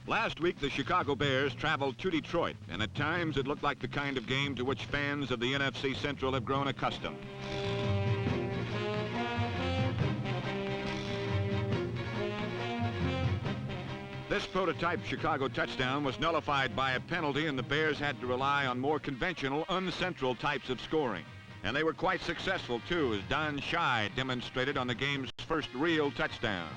Last week, the Chicago Bears traveled to Detroit, and at times it looked like the kind of game to which fans of the NFC Central have grown accustomed. This prototype Chicago touchdown was nullified by a penalty, and the Bears had to rely on more conventional, uncentral types of scoring. And they were quite successful, too, as Don Scheid demonstrated on the game's first real touchdown.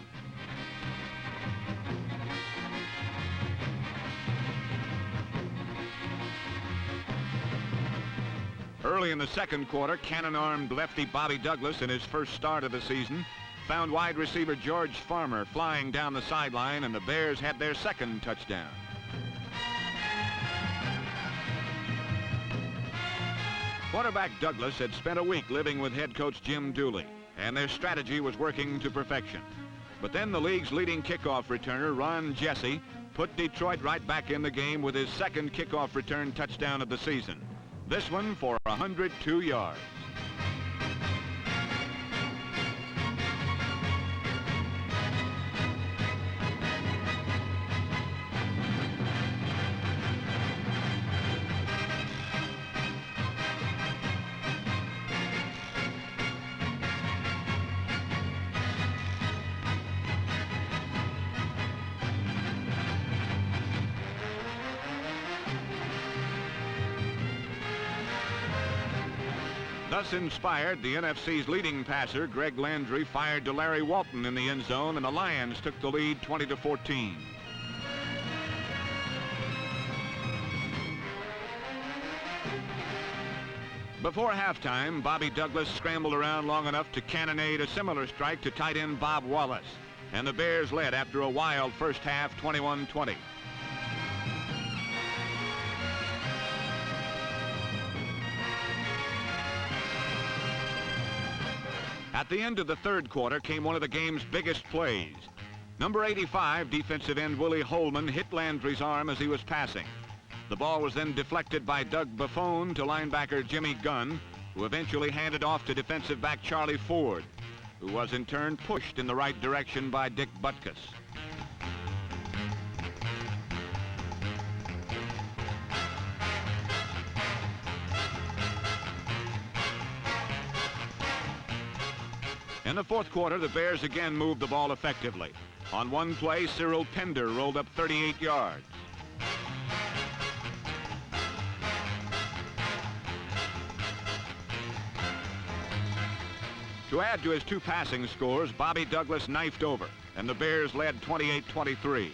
Early in the second quarter, cannon-armed lefty Bobby Douglas, in his first start of the season, found wide receiver George Farmer flying down the sideline, and the Bears had their second touchdown. Quarterback Douglas had spent a week living with head coach Jim Dooley, and their strategy was working to perfection. But then the league's leading kickoff returner, Ron Jesse, put Detroit right back in the game with his second kickoff return touchdown of the season. This one for 102 yards. Thus inspired, the NFC's leading passer, Greg Landry, fired to Larry Walton in the end zone, and the Lions took the lead 20-14. Before halftime, Bobby Douglas scrambled around long enough to cannonade a similar strike to tight end Bob Wallace, and the Bears led after a wild first half, 21-20. At the end of the third quarter came one of the game's biggest plays. Number 85, defensive end Willie Holman, hit Landry's arm as he was passing. The ball was then deflected by Doug Buffone to linebacker Jimmy Gunn, who eventually handed off to defensive back Charlie Ford, who was in turn pushed in the right direction by Dick Butkus. In the fourth quarter, the Bears again moved the ball effectively. On one play, Cyril Pender rolled up 38 yards. To add to his two passing scores, Bobby Douglas knifed over, and the Bears led 28-23.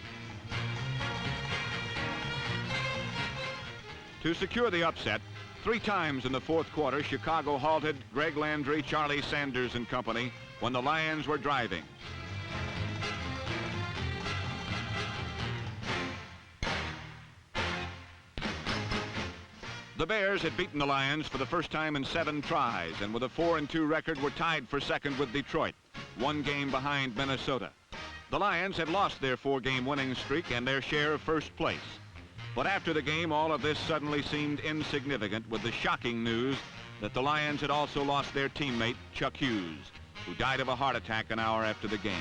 To secure the upset, 3 times in the fourth quarter, Chicago halted Greg Landry, Charlie Sanders and company when the Lions were driving. The Bears had beaten the Lions for the first time in 7 tries, and with a 4-2 record were tied for second with Detroit, 1 game behind Minnesota. The Lions had lost their 4-game winning streak and their share of first place. But after the game, all of this suddenly seemed insignificant with the shocking news that the Lions had also lost their teammate, Chuck Hughes, who died of a heart attack an hour after the game.